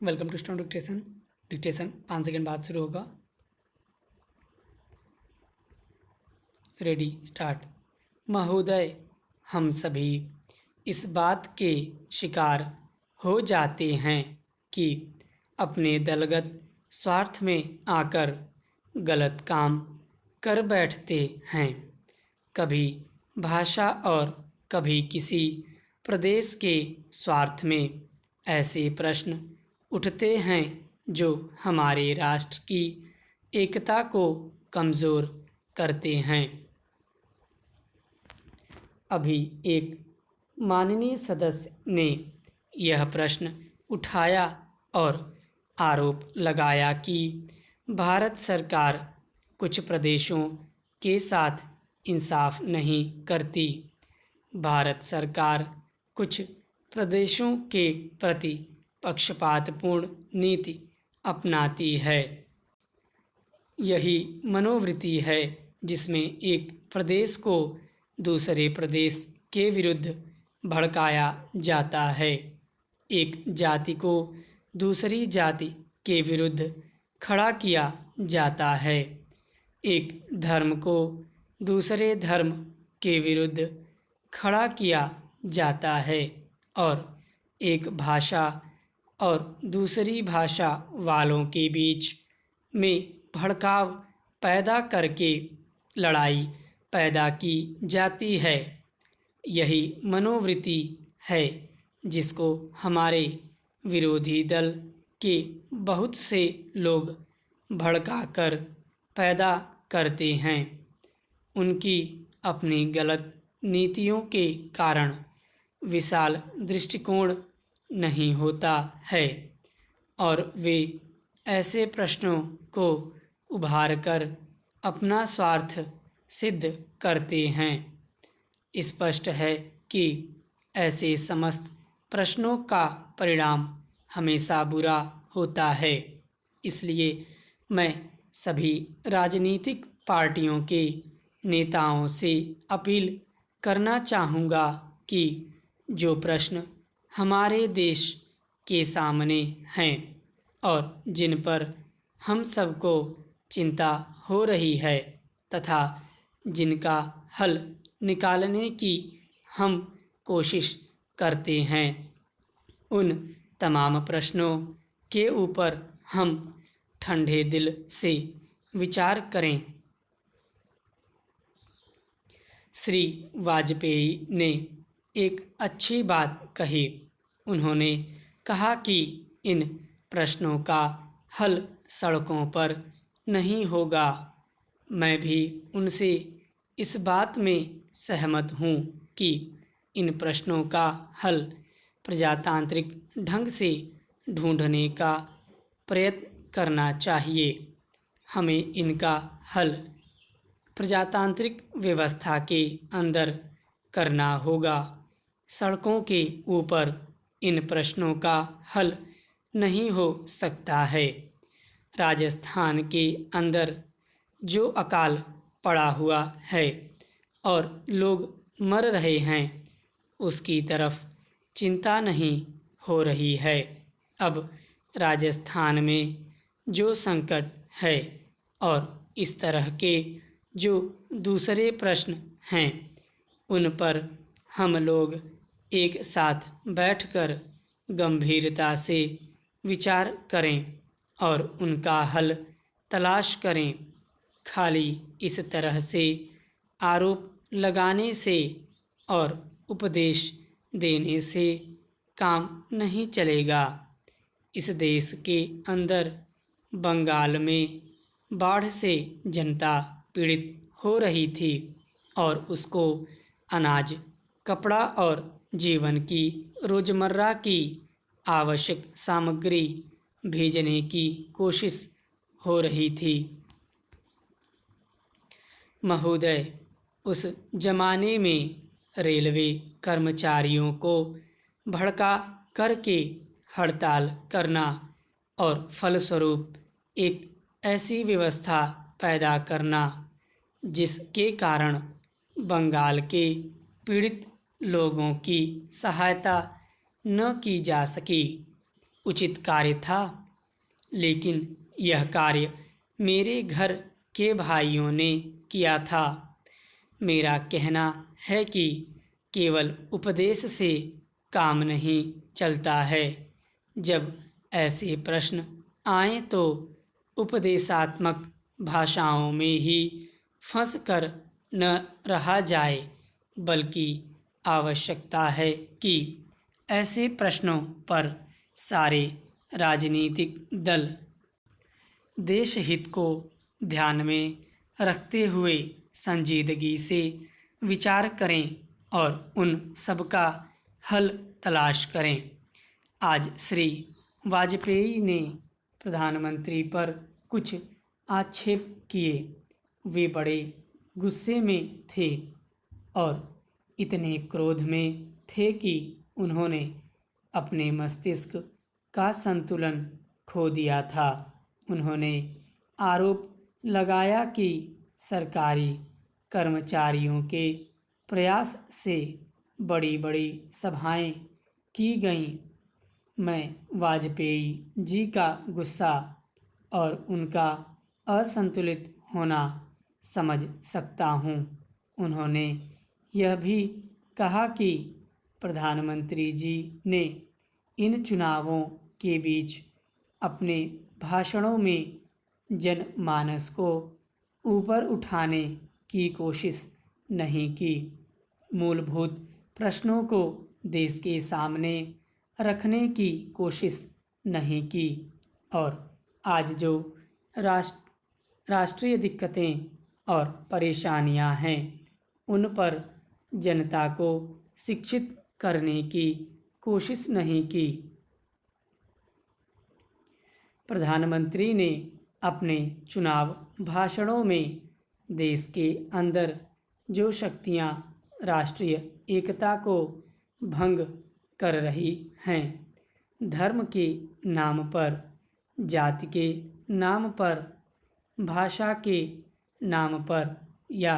Welcome to stone dictation. Dictation 5 second बाद शुरू होगा। Ready start. महोदय, हम सभी इस बात के शिकार हो जाते हैं कि अपने दलगत स्वार्थ में आकर गलत काम कर बैठते हैं। कभी भाषा और कभी किसी प्रदेश के स्वार्थ में ऐसे प्रश्न उठते हैं जो हमारे राष्ट्र की एकता को कमज़ोर करते हैं। अभी एक माननीय सदस्य ने यह प्रश्न उठाया और आरोप लगाया कि भारत सरकार कुछ प्रदेशों के साथ इंसाफ नहीं करती। भारत सरकार कुछ प्रदेशों के प्रति पक्षपातपूर्ण नीति अपनाती है। यही मनोवृत्ति है जिसमें एक प्रदेश को दूसरे प्रदेश के विरुद्ध भड़काया जाता है। एक जाति को दूसरी जाति के विरुद्ध खड़ा किया जाता है। एक धर्म को दूसरे धर्म के विरुद्ध खड़ा किया जाता है और एक भाषा और दूसरी भाषा वालों के बीच में भड़काव पैदा करके लड़ाई पैदा की जाती है। यही मनोवृत्ति है जिसको हमारे विरोधी दल के बहुत से लोग भड़काकर पैदा करते हैं। उनकी अपनी गलत नीतियों के कारण विशाल दृष्टिकोण नहीं होता है और वे ऐसे प्रश्नों को उभार कर अपना स्वार्थ सिद्ध करते हैं। स्पष्ट है कि ऐसे समस्त प्रश्नों का परिणाम हमेशा बुरा होता है। इसलिए मैं सभी राजनीतिक पार्टियों के नेताओं से अपील करना चाहूँगा कि जो प्रश्न हमारे देश के सामने हैं और जिन पर हम सबको चिंता हो रही है तथा जिनका हल निकालने की हम कोशिश करते हैं, उन तमाम प्रश्नों के ऊपर हम ठंडे दिल से विचार करें। श्री वाजपेयी ने एक अच्छी बात कही। उन्होंने कहा कि इन प्रश्नों का हल सड़कों पर नहीं होगा। मैं भी उनसे इस बात में सहमत हूँ कि इन प्रश्नों का हल प्रजातांत्रिक ढंग से ढूंढने का प्रयत्न करना चाहिए। हमें इनका हल प्रजातांत्रिक व्यवस्था के अंदर करना होगा। सड़कों के ऊपर इन प्रश्नों का हल नहीं हो सकता है। राजस्थान के अंदर जो अकाल पड़ा हुआ है और लोग मर रहे हैं, उसकी तरफ चिंता नहीं हो रही है। अब राजस्थान में जो संकट है और इस तरह के जो दूसरे प्रश्न हैं, उन पर हम लोग एक साथ बैठकर गंभीरता से विचार करें और उनका हल तलाश करें। खाली इस तरह से आरोप लगाने से और उपदेश देने से काम नहीं चलेगा। इस देश के अंदर बंगाल में बाढ़ से जनता पीड़ित हो रही थी और उसको अनाज, कपड़ा और जीवन की रोज़मर्रा की आवश्यक सामग्री भेजने की कोशिश हो रही थी। महोदय, उस जमाने में रेलवे कर्मचारियों को भड़का करके हड़ताल करना और फलस्वरूप एक ऐसी व्यवस्था पैदा करना जिसके कारण बंगाल के पीड़ित लोगों की सहायता न की जा सकी, उचित कार्य था, लेकिन यह कार्य मेरे घर के भाइयों ने किया था। मेरा कहना है कि केवल उपदेश से काम नहीं चलता है। जब ऐसे प्रश्न आएं तो उपदेशात्मक भाषाओं में ही फंस कर न रहा जाए, बल्कि आवश्यकता है कि ऐसे प्रश्नों पर सारे राजनीतिक दल देश हित को ध्यान में रखते हुए संजीदगी से विचार करें और उन सबका हल तलाश करें। आज श्री वाजपेयी ने प्रधानमंत्री पर कुछ आक्षेप किए। वे बड़े गुस्से में थे और इतने क्रोध में थे कि उन्होंने अपने मस्तिष्क का संतुलन खो दिया था। उन्होंने आरोप लगाया कि सरकारी कर्मचारियों के प्रयास से बड़ी बड़ी सभाएं की गईं। मैं वाजपेयी जी का गुस्सा और उनका असंतुलित होना समझ सकता हूँ। उन्होंने यह भी कहा कि प्रधानमंत्री जी ने इन चुनावों के बीच अपने भाषणों में जनमानस को ऊपर उठाने की कोशिश नहीं की, मूलभूत प्रश्नों को देश के सामने रखने की कोशिश नहीं की और आज जो राष्ट्रीय दिक्कतें और परेशानियां हैं, उन पर जनता को शिक्षित करने की कोशिश नहीं की। प्रधानमंत्री ने अपने चुनाव भाषणों में देश के अंदर जो शक्तियां राष्ट्रीय एकता को भंग कर रही हैं, धर्म के नाम पर, जाति के नाम पर, भाषा के नाम पर या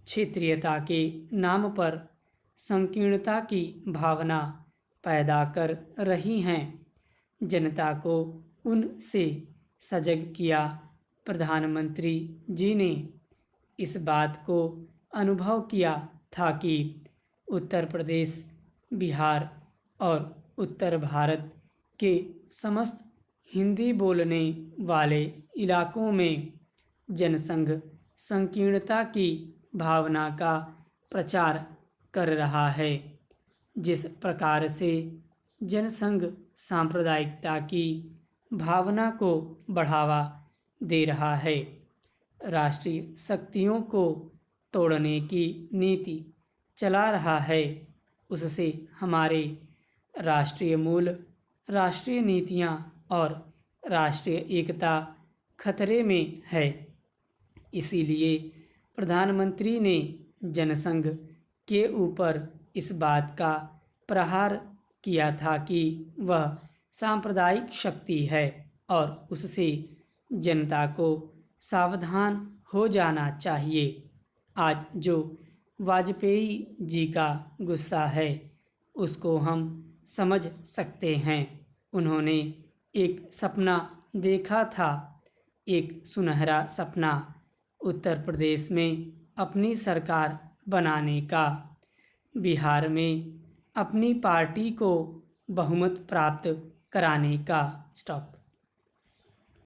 क्षेत्रीयता के नाम पर संकीर्णता की भावना पैदा कर रही हैं, जनता को उनसे सजग किया। प्रधानमंत्री जी ने इस बात को अनुभव किया था कि उत्तर प्रदेश, बिहार और उत्तर भारत के समस्त हिंदी बोलने वाले इलाकों में जनसंघ संकीर्णता की भावना का प्रचार कर रहा है। जिस प्रकार से जनसंघ सांप्रदायिकता की भावना को बढ़ावा दे रहा है, राष्ट्रीय शक्तियों को तोड़ने की नीति चला रहा है, उससे हमारे राष्ट्रीय मूल, राष्ट्रीय नीतियां और राष्ट्रीय एकता खतरे में है। इसीलिए प्रधानमंत्री ने जनसंघ के ऊपर इस बात का प्रहार किया था कि वह सांप्रदायिक शक्ति है और उससे जनता को सावधान हो जाना चाहिए। आज जो वाजपेयी जी का गुस्सा है, उसको हम समझ सकते हैं। उन्होंने एक सपना देखा था, एक सुनहरा सपना, उत्तर प्रदेश में अपनी सरकार बनाने का, बिहार में अपनी पार्टी को बहुमत प्राप्त कराने का। स्टॉप।